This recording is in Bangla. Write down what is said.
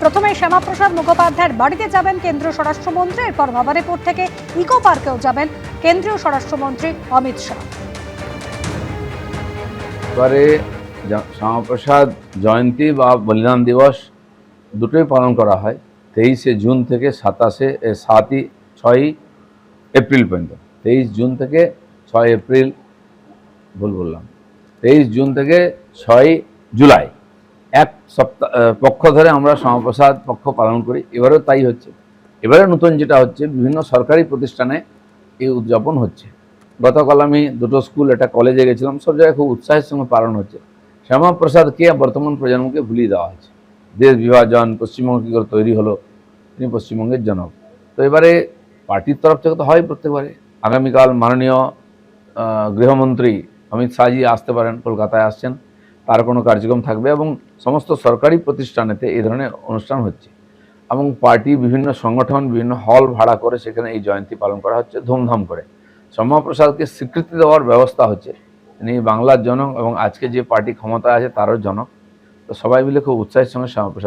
প্রথমে শ্যামাপ্রসাদ মুখোপাধ্যায়ের বাড়িতে যাবেন কেন্দ্রীয় স্বরাষ্ট্রমন্ত্রী, এরপর ভবানীপুর থেকে ইকো পার্কেও যাবেন কেন্দ্রীয় স্বরাষ্ট্রমন্ত্রী অমিত শাহ। এবারে শ্যামাপ্রসাদ জয়ন্তী বা বলিদান দিবস দুটোই পালন করা হয় 23শে জুন থেকে 6ই এপ্রিল পর্যন্ত। 23 জুন থেকে 6 এপ্রিল, ভুল বললাম, 23 জুন থেকে 6 জুলাই, এক সপ্তাহ পক্ষ ধরে আমরা শ্যামাপ্রসাদ পক্ষ পালন করি। এবারেও তাই হচ্ছে। এবারে নতুন যেটা হচ্ছে, বিভিন্ন সরকারি প্রতিষ্ঠানে এই উদযাপন হচ্ছে। গতকাল আমি দুটো স্কুল, একটা কলেজে গেছিলাম, সব জায়গায় খুব উৎসাহের সঙ্গে পালন হচ্ছে। শ্যামাপ্রসাদকে বর্তমান প্রজন্মকে ভুলিয়ে দেওয়া হয়েছে। দেশ বিভাজন, পশ্চিমবঙ্গ কী করে তৈরি হলো, তিনি পশ্চিমবঙ্গের জনক। তো এবারে পার্টির তরফ থেকে তো হয় প্রত্যেকবারে। আগামীকাল মাননীয় গৃহমন্ত্রী অমিত শাহজি আসতে পারেন, কলকাতায় আসছেন, তার কোনো কার্যক্রম থাকবে এবং সমস্ত সরকারি প্রতিষ্ঠানেতে এই ধরনের অনুষ্ঠান হচ্ছে এবং পার্টি বিভিন্ন সংগঠন বিভিন্ন হল ভাড়া করে সেখানে এই জয়ন্তী পালন করা হচ্ছে ধুমধাম করে। শ্যামাপ্রসাদকে স্বীকৃতি দেওয়ার ব্যবস্থা হচ্ছে। তিনি বাংলার জনক এবং আজকে যে পার্টি ক্ষমতায় আছে তারও জনক। তো সবাই মিলে খুব উৎসাহের সঙ্গে শ্যামাপ্রসাদ